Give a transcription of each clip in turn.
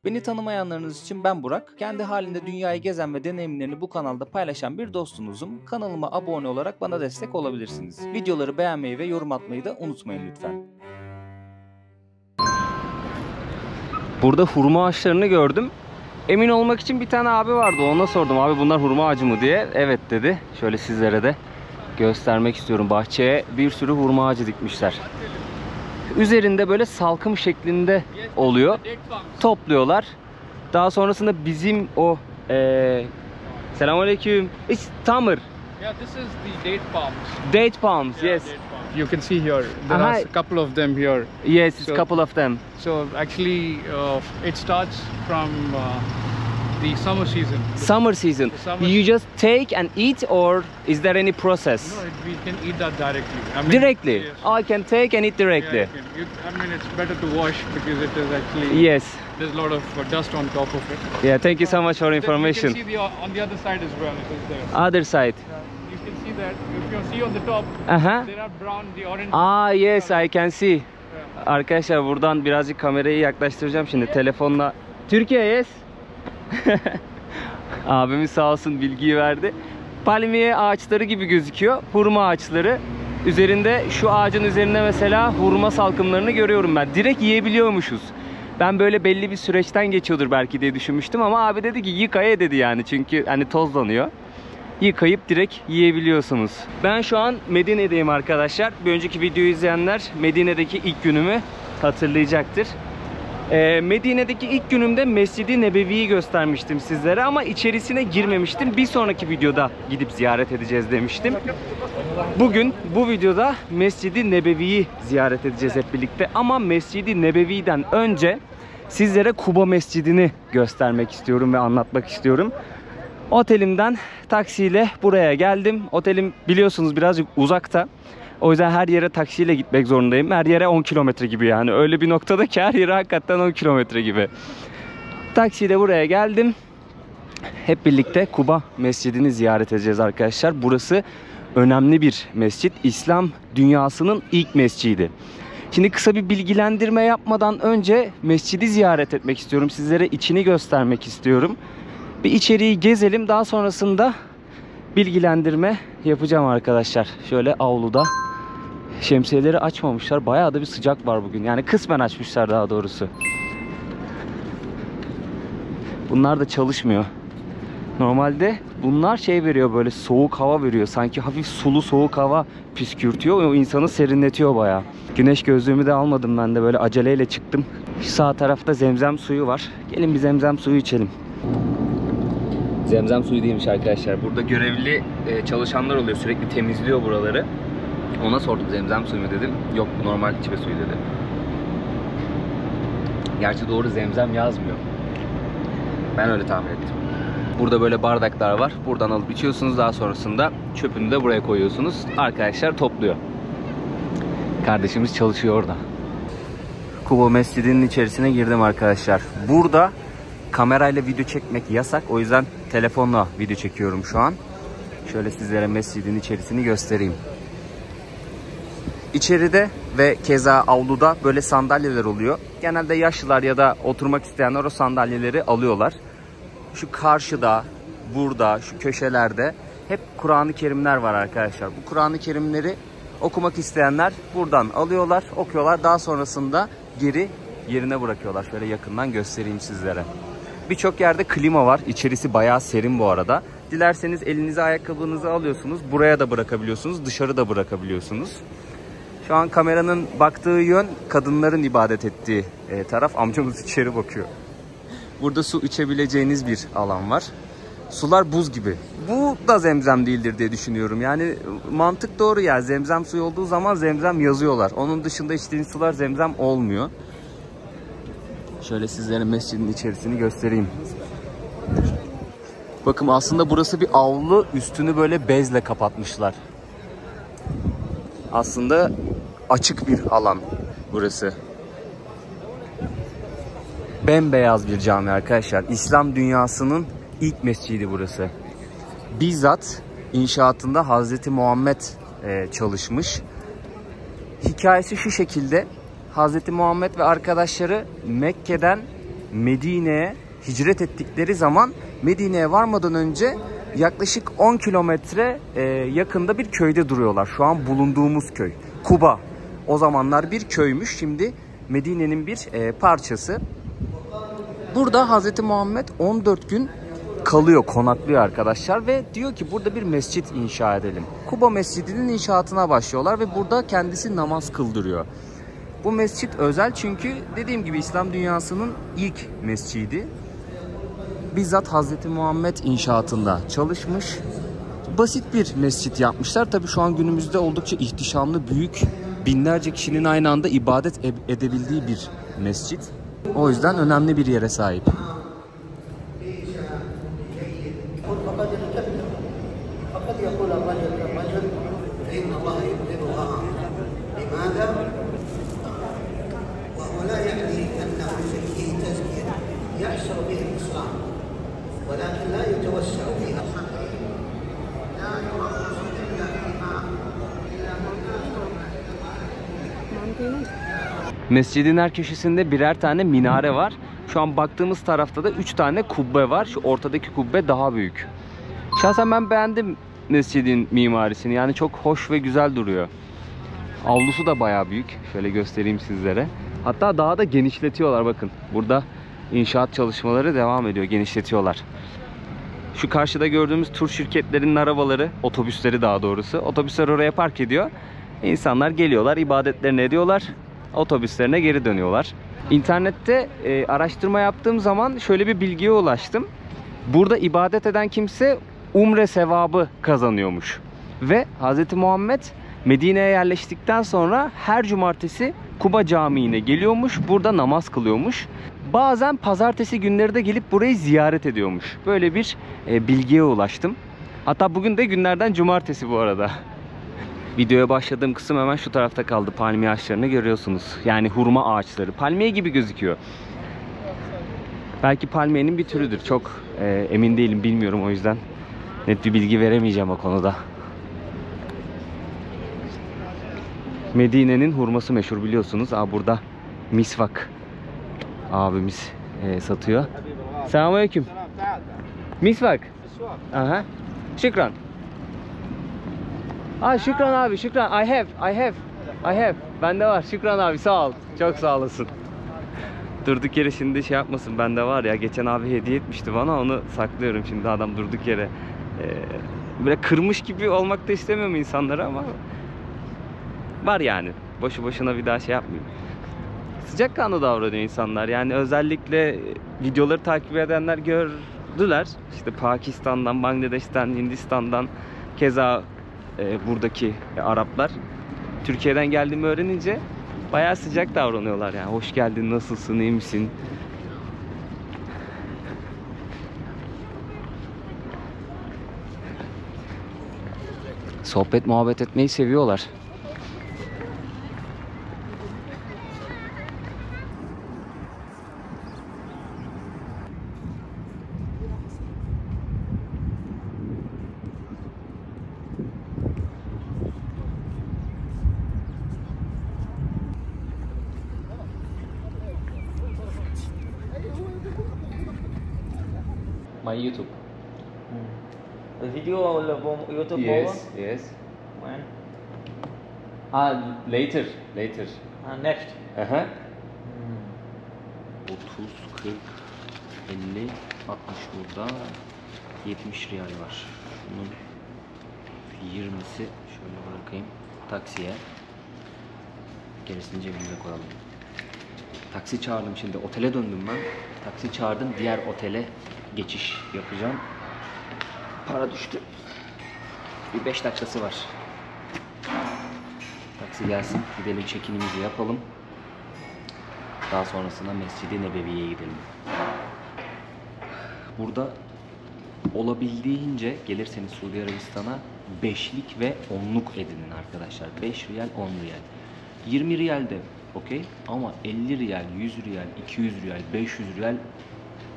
Beni tanımayanlarınız için ben Burak. Kendi halinde dünyayı gezen ve deneyimlerini bu kanalda paylaşan bir dostunuzum. Kanalıma abone olarak bana destek olabilirsiniz. Videoları beğenmeyi ve yorum atmayı da unutmayın lütfen. Burada hurma ağaçlarını gördüm. Emin olmak için bir tane abi vardı. Ona sordum, abi bunlar hurma ağacı mı diye. Evet dedi. Şöyle sizlere de göstermek istiyorum. Bahçeye bir sürü hurma ağacı dikmişler. Üzerinde böyle salkım şeklinde oluyor. Topluyorlar. Daha sonrasında bizim o selamünaleyküm. It's tamır. Yeah, this is the date palms. Date palms, Yeah, yes. date palms. You can see here. There are a couple of them here. Yes, it's So- a couple of them. So actually, it starts from the summer season. Summer season. The summer You just take and eat, or is there any process? No, we can eat that directly. I mean, Directly. Yes. I can take and eat directly. Yeah, I mean, it's better to wash because it is actually. Yes. There's a lot of dust on top of it. Yeah, thank you so much for Then information. You can see on the other side as well. It is there. Other side. You can see that if you see on the top, Aha. there are brown, the orange. Ah, yes, I can see. Yeah. Arkadaşlar buradan birazcık kamerayı yaklaştıracağım şimdi telefonla. Türkiye, yes. Abimiz sağ olsun bilgiyi verdi. Palmiye ağaçları gibi gözüküyor. Hurma ağaçları. Üzerinde şu ağacın üzerinde mesela hurma salkımlarını görüyorum ben. Direkt yiyebiliyormuşuz. Ben böyle belli bir süreçten geçiyordur belki diye düşünmüştüm ama abi dedi ki yıkaya dedi yani. Çünkü hani tozlanıyor. Yıkayıp direkt yiyebiliyorsunuz. Ben şu an Medine'deyim arkadaşlar. Bir önceki videoyu izleyenler Medine'deki ilk günümü hatırlayacaktır. Medine'deki ilk günümde Mescid-i Nebevi'yi göstermiştim sizlere ama içerisine girmemiştim. Bir sonraki videoda gidip ziyaret edeceğiz demiştim. Bugün bu videoda Mescid-i Nebevi'yi ziyaret edeceğiz hep birlikte. Ama Mescid-i Nebevi'den önce sizlere Kuba Mescidini göstermek istiyorum ve anlatmak istiyorum. Otelimden taksiyle buraya geldim. Otelim biliyorsunuz birazcık uzakta. O yüzden her yere taksiyle gitmek zorundayım. Her yere 10 kilometre gibi yani. Öyle bir noktada ki her yere hakikaten 10 kilometre gibi. Taksiyle buraya geldim. Hep birlikte Kuba Mescidini ziyaret edeceğiz arkadaşlar. Burası önemli bir mescit. İslam dünyasının ilk mescidi. Şimdi kısa bir bilgilendirme yapmadan önce mescidi ziyaret etmek istiyorum. Sizlere içini göstermek istiyorum. Bir içeriği gezelim. Daha sonrasında bilgilendirme yapacağım arkadaşlar. Şöyle avluda. Şemsiyeleri açmamışlar. Bayağı da bir sıcak var bugün. Yani kısmen açmışlar daha doğrusu. Bunlar da çalışmıyor. Normalde bunlar şey veriyor, böyle soğuk hava veriyor. Sanki hafif sulu soğuk hava püskürtüyor. O insanı serinletiyor bayağı. Güneş gözlüğümü de almadım ben de, böyle aceleyle çıktım. Şu sağ tarafta zemzem suyu var. Gelin bir zemzem suyu içelim. Zemzem suyu değilmiş arkadaşlar. Burada görevli çalışanlar oluyor. Sürekli temizliyor buraları. Ona sordum zemzem suyu mu dedim. Yok, bu normal içme suyu dedi. Gerçi doğru zemzem yazmıyor. Ben öyle tahmin ettim. Burada böyle bardaklar var. Buradan alıp içiyorsunuz. Daha sonrasında çöpünü de buraya koyuyorsunuz. Arkadaşlar topluyor. Kardeşimiz çalışıyor orada. Kuba Mescidi'nin içerisine girdim arkadaşlar. Burada kamerayla video çekmek yasak. O yüzden telefonla video çekiyorum şu an. Şöyle sizlere mescidin içerisini göstereyim. İçeride ve keza avluda böyle sandalyeler oluyor. Genelde yaşlılar ya da oturmak isteyenler o sandalyeleri alıyorlar. Şu karşıda, burada, şu köşelerde hep Kur'an-ı Kerimler var arkadaşlar. Bu Kur'an-ı Kerimleri okumak isteyenler buradan alıyorlar, okuyorlar. Daha sonrasında geri yerine bırakıyorlar. Şöyle yakından göstereyim sizlere. Birçok yerde klima var. İçerisi bayağı serin bu arada. Dilerseniz elinize ayakkabınızı alıyorsunuz. Buraya da bırakabiliyorsunuz. Dışarı da bırakabiliyorsunuz. Şu an kameranın baktığı yön kadınların ibadet ettiği taraf. Amcamız içeri bakıyor. Burada su içebileceğiniz bir alan var. Sular buz gibi. Bu da zemzem değildir diye düşünüyorum. Yani mantık doğru ya. Zemzem suyu olduğu zaman zemzem yazıyorlar. Onun dışında içtiğiniz sular zemzem olmuyor. Şöyle sizlere mescidin içerisini göstereyim. Bakın aslında burası bir avlu. Üstünü böyle bezle kapatmışlar. Aslında açık bir alan burası. Bembeyaz bir cami arkadaşlar. İslam dünyasının ilk mescidi burası. Bizzat inşaatında Hazreti Muhammed çalışmış. Hikayesi şu şekilde. Hazreti Muhammed ve arkadaşları Mekke'den Medine'ye hicret ettikleri zaman Medine'ye varmadan önce yaklaşık 10 kilometre yakında bir köyde duruyorlar. Şu an bulunduğumuz köy. Kuba. O zamanlar bir köymüş. Şimdi Medine'nin bir parçası. Burada Hz. Muhammed 14 gün kalıyor, konaklıyor arkadaşlar ve diyor ki burada bir mescit inşa edelim. Kuba Mescidi'nin inşaatına başlıyorlar ve burada kendisi namaz kıldırıyor. Bu mescit özel çünkü dediğim gibi İslam dünyasının ilk mescidi. Bizzat Hz. Muhammed inşaatında çalışmış. Basit bir mescit yapmışlar. Tabii şu an günümüzde oldukça ihtişamlı, büyük, binlerce kişinin aynı anda ibadet edebildiği bir mescit. O yüzden önemli bir yere sahip. Mescidin her köşesinde birer tane minare var. Şu an baktığımız tarafta da 3 tane kubbe var. Şu ortadaki kubbe daha büyük. Şahsen ben beğendim mescidin mimarisini. Yani çok hoş ve güzel duruyor. Avlusu da bayağı büyük. Şöyle göstereyim sizlere. Hatta daha da genişletiyorlar bakın. Burada inşaat çalışmaları devam ediyor. Genişletiyorlar. Şu karşıda gördüğümüz tur şirketlerinin arabaları, otobüsleri daha doğrusu. Otobüsler oraya park ediyor. İnsanlar geliyorlar, ibadetlerini ediyorlar. Otobüslerine geri dönüyorlar. İnternette araştırma yaptığım zaman şöyle bir bilgiye ulaştım. Burada ibadet eden kimse umre sevabı kazanıyormuş. Ve Hz. Muhammed Medine'ye yerleştikten sonra her cumartesi Kuba Camii'ne geliyormuş. Burada namaz kılıyormuş. Bazen pazartesi günleri de gelip burayı ziyaret ediyormuş. Böyle bir bilgiye ulaştım. Hatta bugün de günlerden cumartesi bu arada. Videoya başladığım kısım hemen şu tarafta kaldı. Palmiye ağaçlarını görüyorsunuz. Yani hurma ağaçları. Palmiye gibi gözüküyor. Belki palmiyenin bir türüdür. Çok emin değilim, bilmiyorum, o yüzden net bir bilgi veremeyeceğim o konuda. Medine'nin hurması meşhur biliyorsunuz. Burada misvak abimiz satıyor. Selamünaleyküm. Misvak. Aha. Şükran. Şükran abi, şükran. I have. Bende var. Şükran abi, sağ ol. Çok sağ olasın. Durduk yere şimdi şey yapmasın, bende var ya. Geçen abi hediye etmişti bana, onu saklıyorum şimdi. Adam durduk yere böyle kırmış gibi olmak da istemiyorum insanlara ama var yani. Boşu boşuna bir daha şey yapmayayım. Sıcakkanlı davranıyor insanlar. Yani özellikle videoları takip edenler gördüler. İşte Pakistan'dan, Bangladeş'ten, Hindistan'dan, keza buradaki Araplar Türkiye'den geldiğimi öğrenince bayağı sıcak davranıyorlar yani. Hoş geldin, nasılsın, iyi misin? Sohbet, muhabbet etmeyi seviyorlar. My YouTube. The video on YouTube. Yes. When? Later. Next. 30, 40, 50, 60 burada. 70 riyal var. Bunun 20'si şöyle bırakayım taksiye. Gerisini cebimize koyalım. Taksi çağırdım şimdi. Otele döndüm ben. Taksi çağırdım. Diğer otele geçiş yapacağım. Para düştü. Bir 5 dakikası var. Taksi gelsin. Gidelim, check-in'imizi yapalım. Daha sonrasında Mescid-i Nebevi'ye gidelim. Burada olabildiğince gelirseniz Suudi Arabistan'a 5'lik ve 10'luk edinin arkadaşlar. 5 riyal, 10 riyal. 20 riyal de okey ama 50 riyal, 100 riyal, 200 riyal, 500 riyal,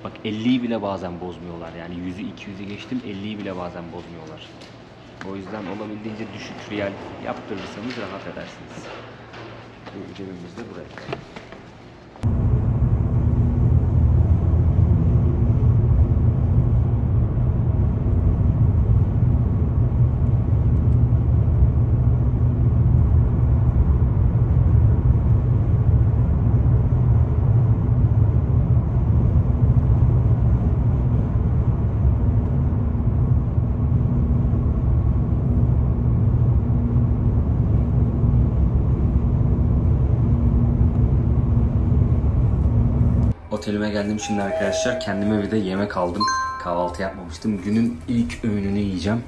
bak 50'yi bile bazen bozmuyorlar. Yani 100'ü 200'ü geçtim, 50'yi bile bazen bozmuyorlar. O yüzden olabildiğince düşük riyal yaptırırsanız rahat edersiniz. Cebimizde buraya. Otelime geldim şimdi arkadaşlar. Kendime bir de yemek aldım. Kahvaltı yapmamıştım. Günün ilk öğününü yiyeceğim.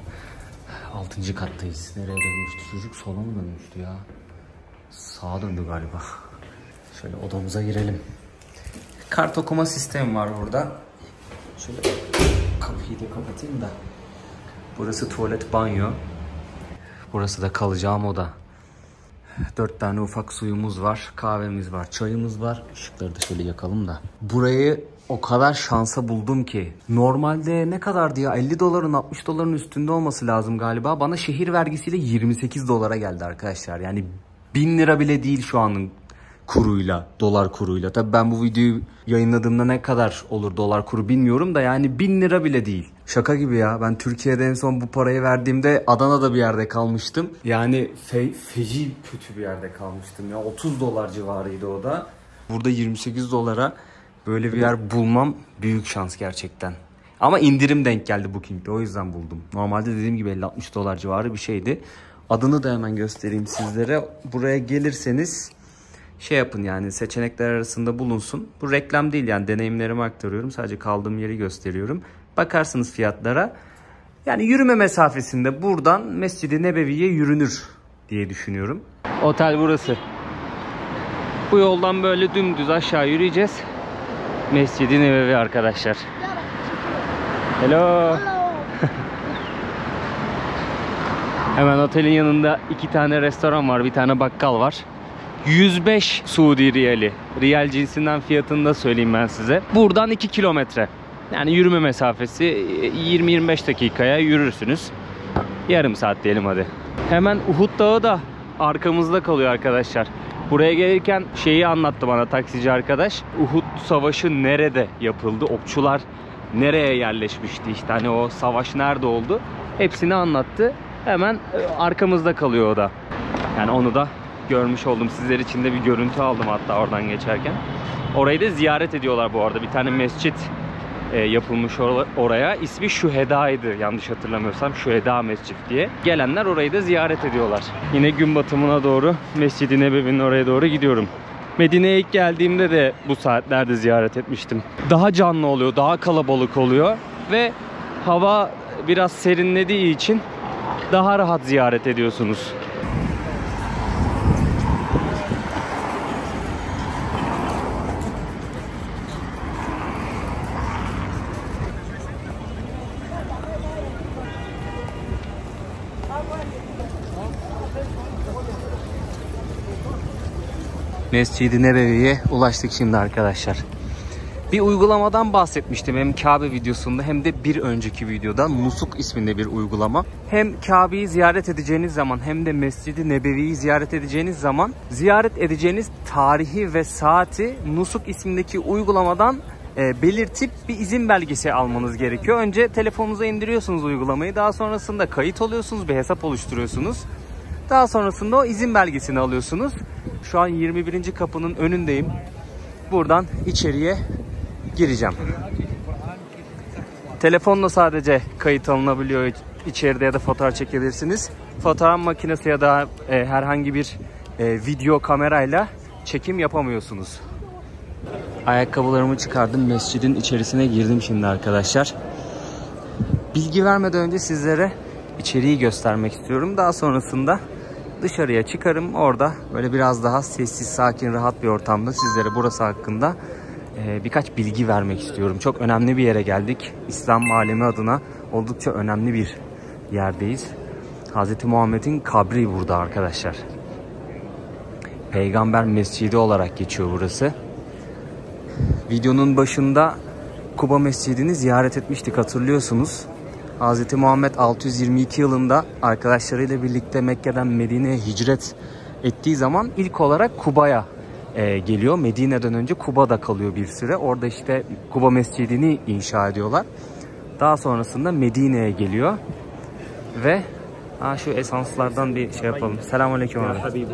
6. kattayız. Nereye dönmüştü çocuk? Sola mı dönmüştü ya? Sağa döndü galiba. Şöyle odamıza girelim. Kart okuma sistemi var burada. Şöyle kapıyı da kapatayım da. Burası tuvalet, banyo. Burası da kalacağım oda. 4 tane ufak suyumuz var, kahvemiz var, çayımız var. Işıkları da şöyle yakalım da. Burayı o kadar şansa buldum ki. Normalde ne kadardı ya? 50 doların 60 doların üstünde olması lazım galiba. Bana şehir vergisiyle 28 dolara geldi arkadaşlar. Yani 1000 lira bile değil şu anın kuruyla, dolar kuruyla. Tabii ben bu videoyu yayınladığımda ne kadar olur dolar kuru bilmiyorum da yani 1000 lira bile değil. Şaka gibi ya. Ben Türkiye'de en son bu parayı verdiğimde Adana'da bir yerde kalmıştım. Yani feci kötü bir yerde kalmıştım ya. 30 dolar civarıydı o da. Burada 28 dolara böyle bir yer bulmam büyük şans gerçekten. Ama indirim denk geldi Booking'de, o yüzden buldum. Normalde dediğim gibi 50-60 dolar civarı bir şeydi. Adını da hemen göstereyim sizlere. Buraya gelirseniz şey yapın, yani seçenekler arasında bulunsun. Bu reklam değil, yani deneyimlerimi aktarıyorum. Sadece kaldığım yeri gösteriyorum. Bakarsınız fiyatlara. Yani yürüme mesafesinde buradan Mescid-i Nebevi'ye yürünür diye düşünüyorum. Otel burası. Bu yoldan böyle dümdüz aşağı yürüyeceğiz. Mescid-i Nebevi arkadaşlar. Hello. Hemen otelin yanında 2 tane restoran var, bir tane bakkal var. 105 Suudi riyali. Riyal cinsinden fiyatını da söyleyeyim ben size. Buradan 2 kilometre. Yani yürüme mesafesi 20-25 dakikaya yürürsünüz. Yarım saat diyelim hadi. Hemen Uhud Dağı da arkamızda kalıyor arkadaşlar. Buraya gelirken şeyi anlattı bana taksici arkadaş. Uhud Savaşı nerede yapıldı? Okçular nereye yerleşmişti? İşte hani o savaş nerede oldu? Hepsini anlattı. Hemen arkamızda kalıyor o da. Yani onu da görmüş oldum. Sizler için de bir görüntü aldım hatta oradan geçerken. Orayı da ziyaret ediyorlar bu arada. Bir tane mescit yapılmış oraya. İsmi Şüheda'ydı yanlış hatırlamıyorsam. Şüheda Mescid diye. Gelenler orayı da ziyaret ediyorlar. Yine gün batımına doğru Mescid-i Nebevi'nin oraya doğru gidiyorum. Medine'ye ilk geldiğimde de bu saatlerde ziyaret etmiştim. Daha canlı oluyor, daha kalabalık oluyor ve hava biraz serinlediği için daha rahat ziyaret ediyorsunuz. Mescid-i Nebevi'ye ulaştık şimdi arkadaşlar. Bir uygulamadan bahsetmiştim hem Kabe videosunda hem de bir önceki videoda. Nusuk isminde bir uygulama. Hem Kabe'yi ziyaret edeceğiniz zaman hem de Mescid-i Nebevi'yi ziyaret edeceğiniz zaman ziyaret edeceğiniz tarihi ve saati Nusuk ismindeki uygulamadan belirtip bir izin belgesi almanız gerekiyor. Önce telefonunuza indiriyorsunuz uygulamayı. Daha sonrasında kayıt oluyorsunuz, bir hesap oluşturuyorsunuz. Daha sonrasında o izin belgesini alıyorsunuz. Şu an 21. kapının önündeyim. Buradan içeriye gireceğim. Telefonla sadece kayıt alınabiliyor içeride ya da fotoğraf çekebilirsiniz. Fotoğraf makinesi ya da herhangi bir video kamerayla çekim yapamıyorsunuz. Ayakkabılarımı çıkardım. Mescidin içerisine girdim şimdi arkadaşlar. Bilgi vermeden önce sizlere içeriği göstermek istiyorum. Daha sonrasında dışarıya çıkarım. Orada böyle biraz daha sessiz, sakin, rahat bir ortamda sizlere burası hakkında birkaç bilgi vermek istiyorum. Çok önemli bir yere geldik. İslam alemi adına oldukça önemli bir yerdeyiz. Hz. Muhammed'in kabri burada arkadaşlar. Peygamber Mescidi olarak geçiyor burası. Videonun başında Kuba Mescidi'ni ziyaret etmiştik, hatırlıyorsunuz. Hz. Muhammed 622 yılında arkadaşlarıyla birlikte Mekke'den Medine'ye hicret ettiği zaman ilk olarak Kuba'ya geliyor. Medine'den önce Kuba'da kalıyor bir süre. Orada işte Kuba Mescidi'ni inşa ediyorlar. Daha sonrasında Medine'ye geliyor. Ve şu esanslardan bir şey yapalım. Selamünaleyküm abi.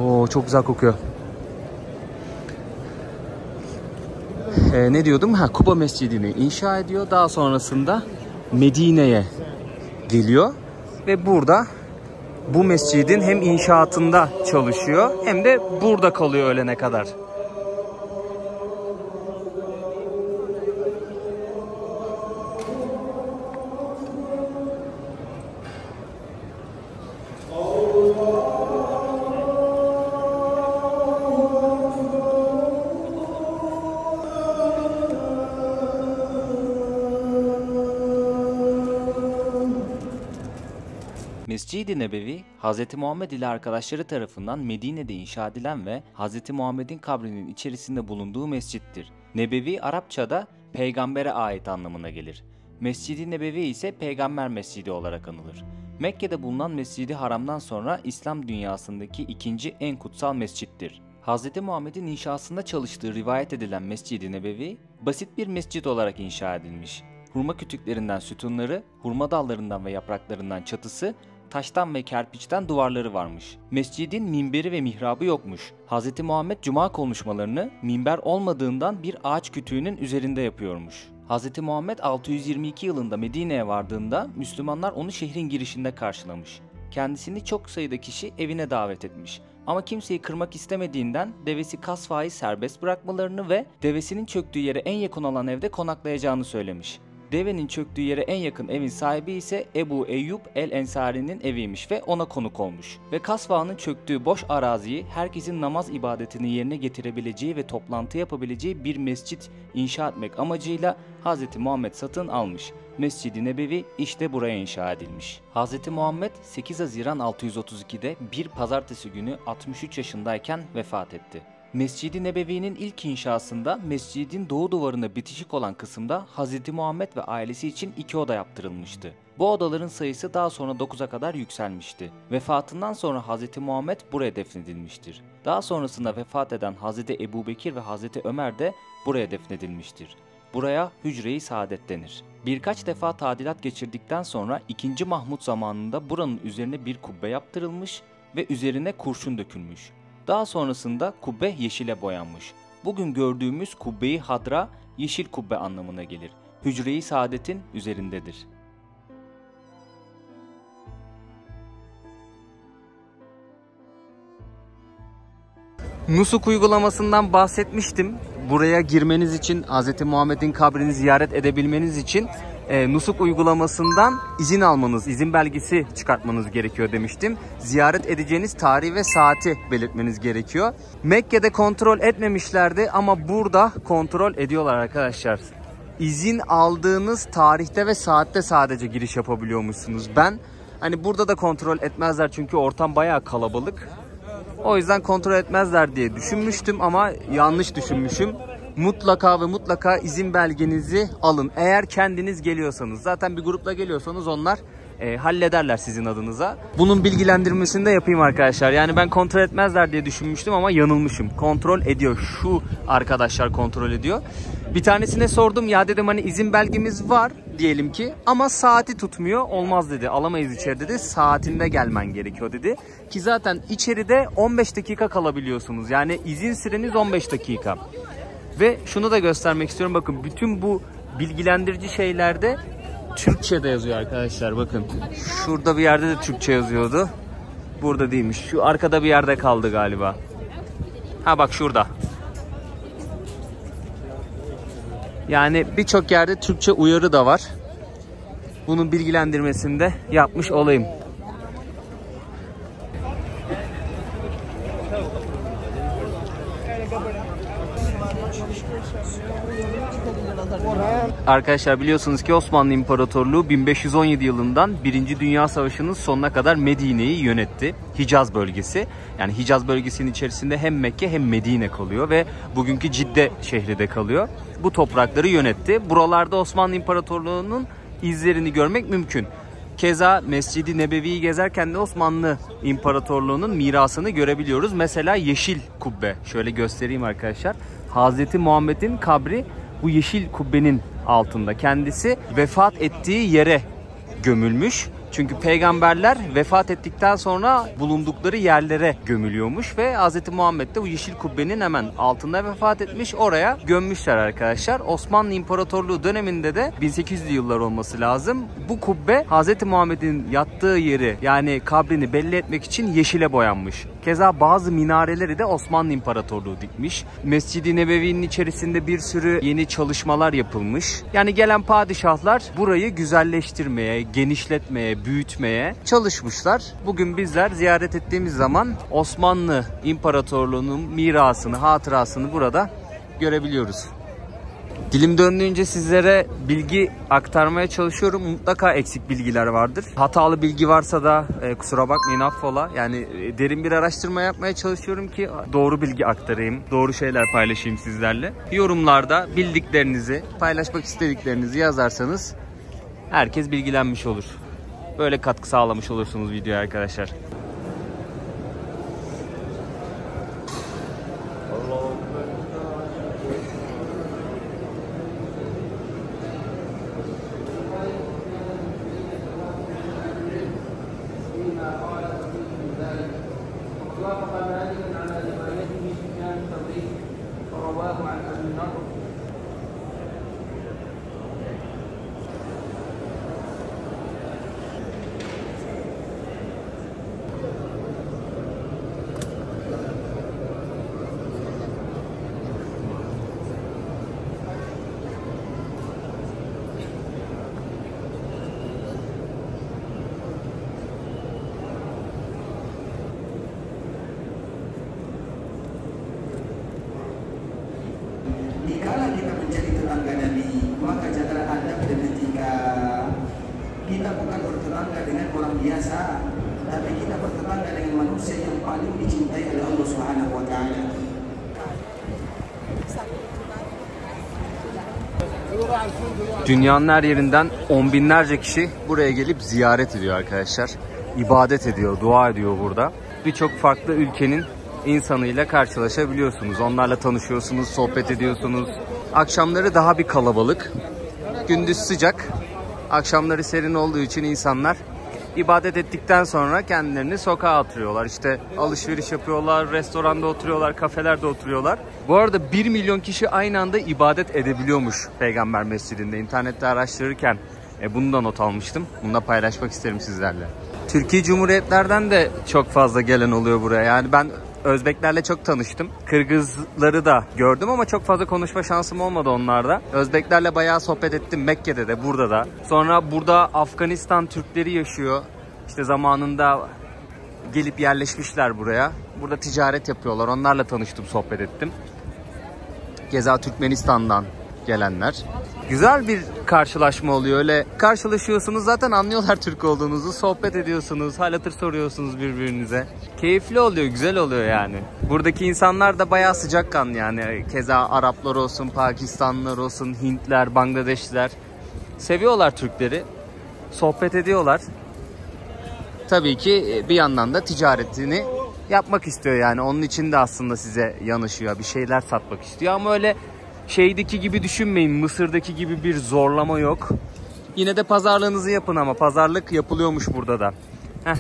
Oo, çok güzel kokuyor. Ne diyordum? Kuba Mescidi'ni inşa ediyor. Daha sonrasında Medine'ye geliyor. Ve burada bu mescidin hem inşaatında çalışıyor hem de burada kalıyor ölene kadar. Mescid-i Nebevi, Hz. Muhammed ile arkadaşları tarafından Medine'de inşa edilen ve Hz. Muhammed'in kabrinin içerisinde bulunduğu mescittir. Nebevi Arapçada peygambere ait anlamına gelir. Mescid-i Nebevi ise peygamber mescidi olarak anılır. Mekke'de bulunan Mescid-i Haram'dan sonra İslam dünyasındaki ikinci en kutsal mescittir. Hz. Muhammed'in inşasında çalıştığı rivayet edilen Mescid-i Nebevi, basit bir mescit olarak inşa edilmiş. Hurma kütüklerinden sütunları, hurma dallarından ve yapraklarından çatısı, taştan ve kerpiçten duvarları varmış. Mescidin minberi ve mihrabı yokmuş. Hz. Muhammed cuma konuşmalarını minber olmadığından bir ağaç kütüğünün üzerinde yapıyormuş. Hz. Muhammed 622 yılında Medine'ye vardığında Müslümanlar onu şehrin girişinde karşılamış. Kendisini çok sayıda kişi evine davet etmiş. Ama kimseyi kırmak istemediğinden devesi Kasva'yı serbest bırakmalarını ve devesinin çöktüğü yere en yakın olan evde konaklayacağını söylemiş. Devenin çöktüğü yere en yakın evin sahibi ise Ebu Eyyub el-Ensari'nin eviymiş ve ona konuk olmuş. Ve Kasva'nın çöktüğü boş araziyi herkesin namaz ibadetini yerine getirebileceği ve toplantı yapabileceği bir mescit inşa etmek amacıyla Hz. Muhammed satın almış. Mescid-i Nebevi işte buraya inşa edilmiş. Hz. Muhammed 8 Haziran 632'de bir pazartesi günü 63 yaşındayken vefat etti. Mescid-i Nebevi'nin ilk inşasında mescidin doğu duvarına bitişik olan kısımda Hz. Muhammed ve ailesi için 2 oda yaptırılmıştı. Bu odaların sayısı daha sonra 9'a kadar yükselmişti. Vefatından sonra Hz. Muhammed buraya defnedilmiştir. Daha sonrasında vefat eden Hz. Ebu Bekir ve Hz. Ömer de buraya defnedilmiştir. Buraya Hücre-i Saadet denir. Birkaç defa tadilat geçirdikten sonra 2. Mahmud zamanında buranın üzerine bir kubbe yaptırılmış ve üzerine kurşun dökülmüş. Daha sonrasında kubbe yeşile boyanmış. Bugün gördüğümüz kubbe-i hadra yeşil kubbe anlamına gelir. Hücre-i Saadet'in üzerindedir. Nusuk uygulamasından bahsetmiştim. Buraya girmeniz için, Hz. Muhammed'in kabrini ziyaret edebilmeniz için Nusuk uygulamasından izin almanız, izin belgesi çıkartmanız gerekiyor demiştim. Ziyaret edeceğiniz tarihi ve saati belirtmeniz gerekiyor. Mekke'de kontrol etmemişlerdi ama burada kontrol ediyorlar arkadaşlar. İzin aldığınız tarihte ve saatte sadece giriş yapabiliyormuşsunuz. Hani burada da kontrol etmezler çünkü ortam bayağı kalabalık. O yüzden kontrol etmezler diye düşünmüştüm ama yanlış düşünmüşüm. Mutlaka ve mutlaka izin belgenizi alın. Eğer kendiniz geliyorsanız. Zaten bir grupla geliyorsanız onlar hallederler sizin adınıza. Bunun bilgilendirmesini de yapayım arkadaşlar. Yani ben kontrol etmezler diye düşünmüştüm ama yanılmışım. Kontrol ediyor. Şu arkadaşlar kontrol ediyor. Bir tanesine sordum. Ya dedim hani izin belgemiz var diyelim ki ama saati tutmuyor. Olmaz dedi. Alamayız içeri dedi. Saatinde gelmen gerekiyor dedi. Ki zaten içeride 15 dakika kalabiliyorsunuz. Yani izin süreniz 15 dakika. Ve şunu da göstermek istiyorum. Bakın bütün bu bilgilendirici şeylerde Türkçe'de yazıyor arkadaşlar. Bakın şurada bir yerde de Türkçe yazıyordu. Burada değilmiş. Şu arkada bir yerde kaldı galiba. Ha bak şurada. Yani birçok yerde Türkçe uyarı da var. Bunun bilgilendirmesini de yapmış olayım. Arkadaşlar biliyorsunuz ki Osmanlı İmparatorluğu 1517 yılından 1. Dünya Savaşı'nın sonuna kadar Medine'yi yönetti. Hicaz bölgesi. Yani Hicaz bölgesinin içerisinde hem Mekke hem Medine kalıyor ve bugünkü Cidde şehri de kalıyor. Bu toprakları yönetti. Buralarda Osmanlı İmparatorluğu'nun izlerini görmek mümkün. Keza Mescid-i Nebevi'yi gezerken de Osmanlı İmparatorluğu'nun mirasını görebiliyoruz. Mesela yeşil kubbe. Şöyle göstereyim arkadaşlar. Hazreti Muhammed'in kabri bu yeşil kubbenin altında. Kendisi vefat ettiği yere gömülmüş. Çünkü peygamberler vefat ettikten sonra bulundukları yerlere gömülüyormuş ve Hz. Muhammed de bu yeşil kubbenin hemen altında vefat etmiş. Oraya gömmüşler arkadaşlar. Osmanlı İmparatorluğu döneminde de 1800'lü yıllar olması lazım. Bu kubbe Hz. Muhammed'in yattığı yeri yani kabrini belli etmek için yeşile boyanmış. Keza bazı minareleri de Osmanlı İmparatorluğu dikmiş. Mescid-i Nebevi'nin içerisinde bir sürü yeni çalışmalar yapılmış. Yani gelen padişahlar burayı güzelleştirmeye, genişletmeye, büyütmeye çalışmışlar. Bugün bizler ziyaret ettiğimiz zaman Osmanlı İmparatorluğu'nun mirasını, hatırasını burada görebiliyoruz. Dilim döndüğünce sizlere bilgi aktarmaya çalışıyorum. Mutlaka eksik bilgiler vardır. Hatalı bilgi varsa da kusura bakmayın, affola. Yani derin bir araştırma yapmaya çalışıyorum ki doğru bilgi aktarayım. Doğru şeyler paylaşayım sizlerle. Yorumlarda bildiklerinizi, paylaşmak istediklerinizi yazarsanız herkes bilgilenmiş olur. Böyle katkı sağlamış olursunuz videoya arkadaşlar. Dikala kita menjadi tetangga Nabi, maka jagalah adab dan etika. Kita bukan bertetangga dengan orang biasa, tapi kita bertetangga dengan manusia yang paling dicintai oleh Allah Subhanahu wa Ta'ala. Dünyanın her yerinden on binlerce kişi buraya gelip ziyaret ediyor arkadaşlar. İbadet ediyor, dua ediyor burada. Birçok farklı ülkenin insanıyla karşılaşabiliyorsunuz. Onlarla tanışıyorsunuz, sohbet ediyorsunuz. Akşamları daha bir kalabalık. Gündüz sıcak. Akşamları serin olduğu için insanlar ibadet ettikten sonra kendilerini sokağa atıyorlar. İşte alışveriş yapıyorlar, restoranda oturuyorlar, kafelerde oturuyorlar. Bu arada 1 milyon kişi aynı anda ibadet edebiliyormuş Peygamber Mescidi'nde. İnternette araştırırken bunu da not almıştım. Bunu da paylaşmak isterim sizlerle. Türkiye Cumhuriyetlerden de çok fazla gelen oluyor buraya. Yani ben Özbeklerle çok tanıştım. Kırgızları da gördüm ama çok fazla konuşma şansım olmadı onlarda. Özbeklerle bayağı sohbet ettim Mekke'de de, burada da. Sonra burada Afganistan Türkleri yaşıyor. İşte zamanında gelip yerleşmişler buraya. Burada ticaret yapıyorlar. Onlarla tanıştım, sohbet ettim. Keza Türkmenistan'dan gelenler. Güzel bir karşılaşma oluyor. Öyle karşılaşıyorsunuz, zaten anlıyorlar Türk olduğunuzu. Sohbet ediyorsunuz, hal hatır soruyorsunuz birbirinize. Keyifli oluyor, güzel oluyor yani. Buradaki insanlar da bayağı sıcakkanlı yani. Keza Araplar olsun, Pakistanlılar olsun, Hintler, Bangladeşliler. Seviyorlar Türkleri. Sohbet ediyorlar. Tabii ki bir yandan da ticaretini yapmak istiyor yani. Onun için de aslında size yanaşıyor. Bir şeyler satmak istiyor ama öyle şeydeki gibi düşünmeyin. Mısır'daki gibi bir zorlama yok. Yine de pazarlığınızı yapın ama pazarlık yapılıyormuş burada da.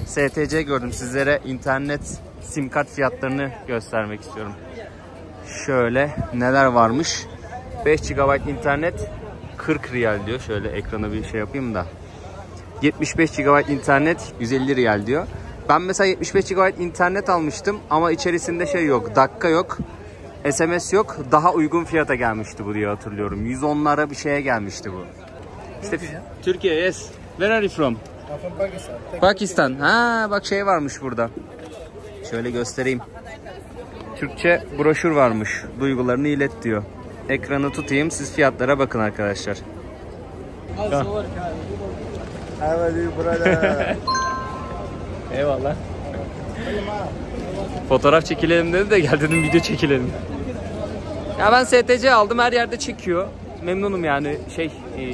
STC gördüm. Sizlere internet sim kart fiyatlarını göstermek istiyorum. Şöyle neler varmış. 5 GB internet 40 riyal diyor. Şöyle ekrana bir şey yapayım da. 75 GB internet 150 riyal diyor. Ben mesela 75 GB internet almıştım ama içerisinde şey yok. Dakika yok. SMS yok. Daha uygun fiyata gelmişti bu diye hatırlıyorum. 110'lara bir şeye gelmişti bu. İşte Türkiye, yes. Where are you from? Pakistan. Ha bak şey varmış burada. Şöyle göstereyim. Türkçe broşür varmış. Duygularını ilet diyor. Ekranı tutayım. Siz fiyatlara bakın arkadaşlar. Eyvallah. Fotoğraf çekilelim dedi de gel dedim video çekilelim. Ya ben STC aldım, her yerde çekiyor. Memnunum yani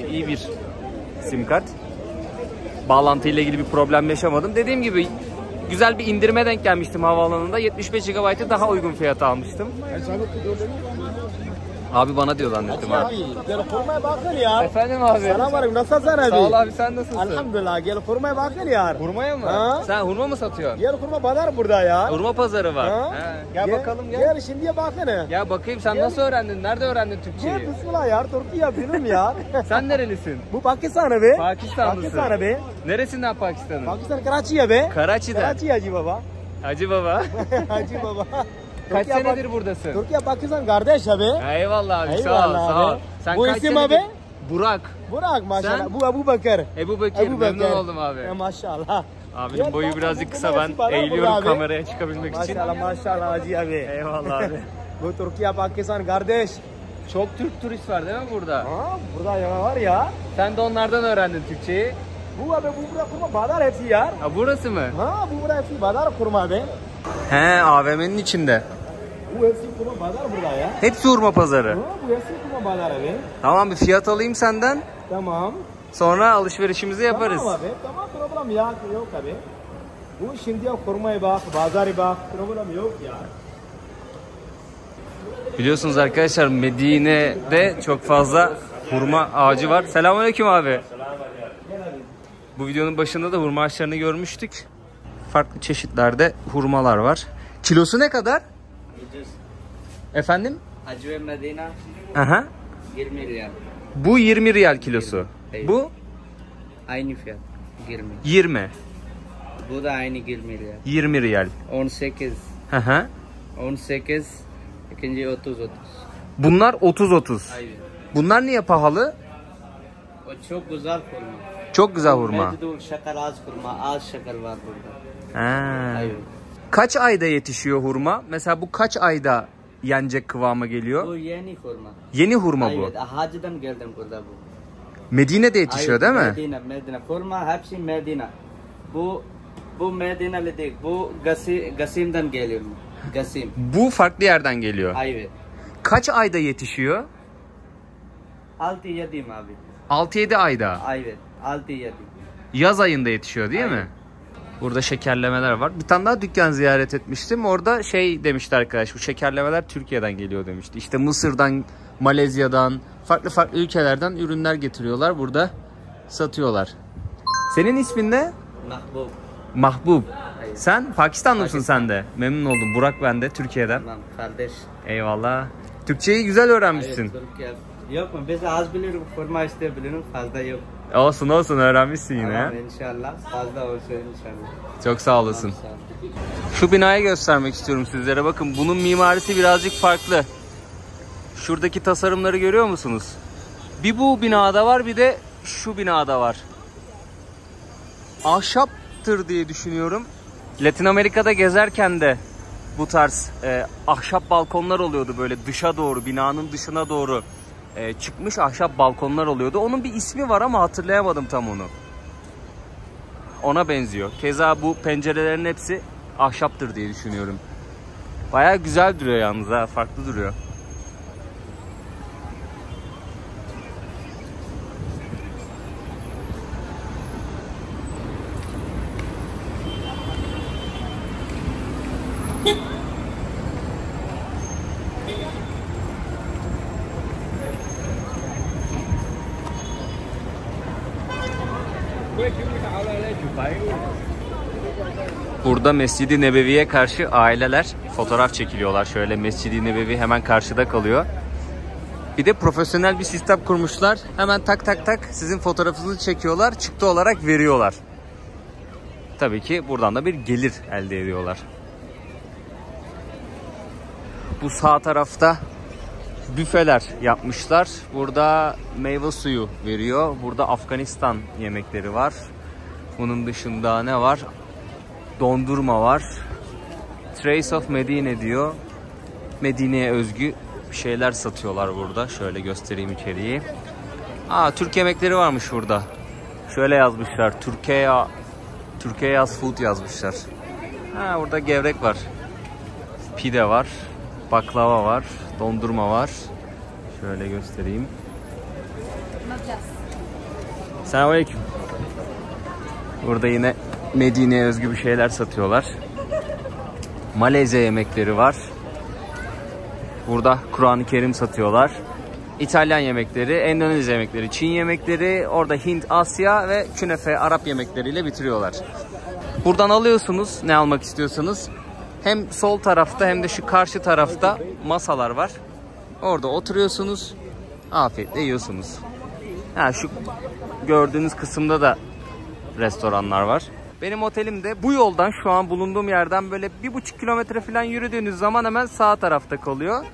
iyi bir sim kart. Bağlantı ile ilgili bir problem yaşamadım. Dediğim gibi güzel bir indirime denk gelmiştim havaalanında. 75 GB'ı daha uygun fiyata almıştım. Abi bana diyor zannettim abi. Gel kurmaya bakın ya. Efendim abi. Selamünaleyküm. Nasılsın abi? Sağ ol abi, sen nasılsın? Elhamdülillah. Gel kurmaya bakın ya. Hurmaya mı? Ha? Sen hurma mı satıyorsun? Gel kurma pazar burada ya. Hurma pazarı var. Ha? Gel bakalım gel. Gel şimdiye bakın. Ya bakayım sen nasıl öğrendin? Nerede öğrendin Türkçeyi? Gel bismillah ya. Türkiye benim ya. Sen nerelisin? Bu Pakistan be. Pakistanlısın. Pakistan be. Neresinden Pakistan'ın? Pakistan Karachi'ye be. Karachi'den. Karachi Hacı Baba. Hacı Baba. Hacı Baba. Kaç senedir buradasın? Türkiye Pakistan kardeş abi. Eyvallah abi, Eyvallah sağ ol. abi. Sen Bu kaç isim senedir? abi? Burak. Burak maşallah. Sen? Bu Ebu Bekir. Ebu Bekir. Memnun oldum abi. Maşallah. Abinin Gel boyu bak, birazcık bu kısa, nasıl ben bana eğiliyorum burada abi? kameraya çıkabilmek için. Maşallah maşallah Hacı abi. Eyvallah abi. Bu Türkiye Pakistan kardeş. Çok Türk turist var değil mi burada? Ha, burada ya var ya. Sen de onlardan öğrendin Türkçeyi. Bu abi bu burada kurma bazar hepsi yar. Ha, burası mı? Ha bu burada hepsi bazar kurma abi. He, AVM'nin içinde. Bu hepsi kurma bazar burada ya. Hepsi hurma pazarı. Ha bu hepsi kurma bazar abi. Tamam, bir fiyat alayım senden. Tamam. Sonra alışverişimizi yaparız. Tamam abi. Tamam problem ya yok abi. Bu şimdi kurmaya bak, bazara bak, problem yok ya. Biliyorsunuz arkadaşlar, Medine'de çok fazla hurma ağacı var. Selamünaleyküm abi. Bu videonun başında da hurma ağaçlarını görmüştük. Farklı çeşitlerde hurmalar var. Kilosu ne kadar? Efendim? Acve Medina Aha. 20 riyal. Bu 20 riyal kilosu. Bu Aynı fiyat 20. 20. Bu da aynı 20 riyal. 20 riyal. 18. Aha. 18. İkinci 30. Bunlar 30-30. Aynen. Bunlar niye pahalı? O çok güzel kurma. Çok güzel hurma. Mecdul şeker az kurma. Az şeker var burada. Ha. Aynen. Kaç ayda yetişiyor hurma? Mesela bu kaç ayda yenecek kıvama geliyor? Bu yeni kurma. Yeni hurma bu. Evet, hacıdan geldim burada bu. Medine'de yetişiyor değil mi? Medine. Kurma hepsi Medine. Bu Medine'li değil. Bu Gasim'den geliyor. Gasim. Bu farklı yerden geliyor. Evet. Kaç ayda yetişiyor? 6-7 abi. 6-7 ayda. Evet. 6-7. Yaz ayında yetişiyor değil mi? Burada şekerlemeler var. Bir tane daha dükkan ziyaret etmiştim. Orada şey demişti arkadaş, bu şekerlemeler Türkiye'den geliyor demişti. İşte Mısır'dan, Malezya'dan, farklı ülkelerden ürünler getiriyorlar. Burada satıyorlar. Senin ismin ne? Mahbub. Mahbub. Evet. Sen Pakistanlı mısın sen de? Memnun oldum. Burak ben de Türkiye'den. Tamam kardeş. Eyvallah. Türkçeyi güzel öğrenmişsin. Evet, Türkiye. Yok mu? Biz az bilirim. Forma işte bilirim. Fazla yok. Olsun öğrenmişsin yine. Tamam, inşallah. Fazla olsun inşallah. Çok sağ olasın. Sağ ol. Şu binayı göstermek istiyorum sizlere. Bakın bunun mimarisi birazcık farklı. Şuradaki tasarımları görüyor musunuz? Bir bu binada var, bir de şu binada var. Ahşaptır diye düşünüyorum. Latin Amerika'da gezerken de bu tarz ahşap balkonlar oluyordu, böyle dışa doğru, binanın dışına doğru çıkmış ahşap balkonlar oluyordu. Onun bir ismi var ama hatırlayamadım tam onu. Ona benziyor. Keza bu pencerelerin hepsi ahşaptır diye düşünüyorum. Bayağı güzel duruyor yalnız ha, farklı duruyor. Burada Mescid-i Nebevi'ye karşı aileler fotoğraf çekiliyorlar. Şöyle Mescid-i Nebevi hemen karşıda kalıyor. Bir de profesyonel bir sistem kurmuşlar. Hemen tak sizin fotoğrafınızı çekiyorlar. Çıktı olarak veriyorlar. Tabii ki buradan da bir gelir elde ediyorlar. Bu sağ tarafta büfeler yapmışlar. Burada meyve suyu veriyor. Burada Afganistan yemekleri var. Bunun dışında ne var? Dondurma var. Trace of Medine diyor. Medine'ye özgü bir şeyler satıyorlar burada. Şöyle göstereyim içeriği. Türk yemekleri varmış burada. Şöyle yazmışlar. Türkiye's food yazmışlar. Burada gevrek var. Pide var. Baklava var. Dondurma var. Şöyle göstereyim. Selamünaleyküm. Burada yine Medine'ye özgü bir şeyler satıyorlar. Malezya yemekleri var. Burada Kur'an-ı Kerim satıyorlar. İtalyan yemekleri, Endonezya yemekleri, Çin yemekleri, orada Hint, Asya ve künefe, Arap yemekleriyle bitiriyorlar. Buradan alıyorsunuz ne almak istiyorsanız. Hem sol tarafta hem de şu karşı tarafta masalar var. Orada oturuyorsunuz. Afiyetle yiyorsunuz. Şu gördüğünüz kısımda da restoranlar var. Benim otelim de bu yoldan, şu an bulunduğum yerden böyle 1,5 kilometre falan yürüdüğünüz zaman hemen sağ tarafta kalıyor.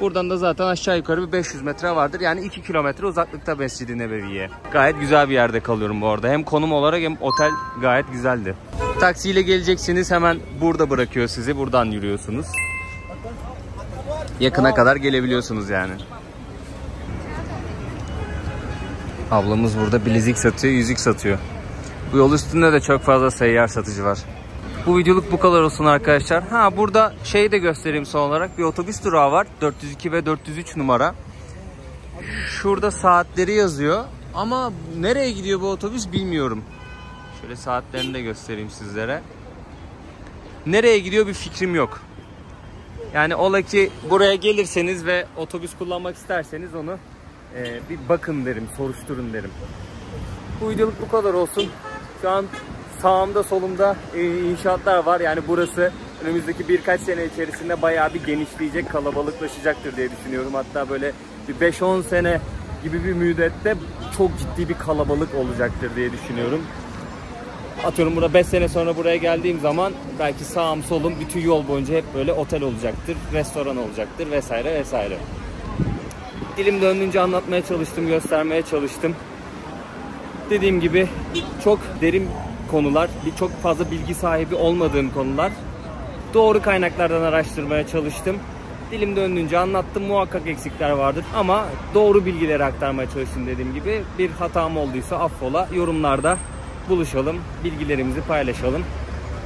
Buradan da zaten aşağı yukarı bir 500 metre vardır. Yani 2 kilometre uzaklıkta Mescid-i Nebevi'ye. Gayet güzel bir yerde kalıyorum bu arada. Hem konum olarak hem otel gayet güzeldi. Taksiyle geleceksiniz, hemen burada bırakıyor sizi. Buradan yürüyorsunuz. Yakına kadar gelebiliyorsunuz yani. Ablamız burada bilezik satıyor, yüzük satıyor. Bu yol üstünde de çok fazla seyyar satıcı var. Bu videoluk bu kadar olsun arkadaşlar. Ha, burada şeyi de göstereyim son olarak. Bir otobüs durağı var. 402 ve 403 numara. Şurada saatleri yazıyor. Ama nereye gidiyor bu otobüs bilmiyorum. Şöyle saatlerini de göstereyim sizlere. Nereye gidiyor bir fikrim yok. Yani ola ki buraya gelirseniz ve otobüs kullanmak isterseniz onu bir bakın derim, soruşturun derim. Bu videoluk bu kadar olsun. Şu an sağımda solumda inşaatlar var. Yani burası önümüzdeki birkaç sene içerisinde bayağı bir genişleyecek, kalabalıklaşacaktır diye düşünüyorum. Hatta böyle bir 5-10 sene gibi bir müddette çok ciddi bir kalabalık olacaktır diye düşünüyorum. Atıyorum burada 5 sene sonra buraya geldiğim zaman belki sağım solum bütün yol boyunca hep böyle otel olacaktır, restoran olacaktır vesaire vesaire. Dilim döndüğünce anlatmaya çalıştım, göstermeye çalıştım. Dediğim gibi çok derin konular, çok fazla bilgi sahibi olmadığım konular. Doğru kaynaklardan araştırmaya çalıştım. Dilim döndüğünce anlattım. Muhakkak eksikler vardır ama doğru bilgileri aktarmaya çalıştım dediğim gibi. Bir hatam olduysa affola. Yorumlarda buluşalım, bilgilerimizi paylaşalım.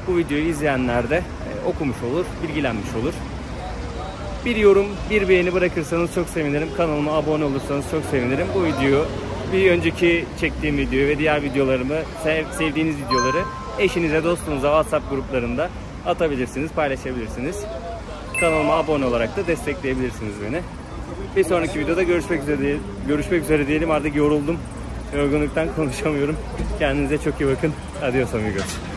Bu videoyu izleyenler de okumuş olur, bilgilenmiş olur. Bir yorum, bir beğeni bırakırsanız çok sevinirim. Kanalıma abone olursanız çok sevinirim. Bu videoyu, bir önceki çektiğim videoyu ve diğer videolarımı, sevdiğiniz videoları eşinize, dostunuza WhatsApp gruplarında atabilirsiniz, paylaşabilirsiniz. Kanalıma abone olarak da destekleyebilirsiniz beni. Bir sonraki videoda görüşmek üzere diyelim. Artık yoruldum. Yorgunluktan konuşamıyorum. Kendinize çok iyi bakın. Adios amigos.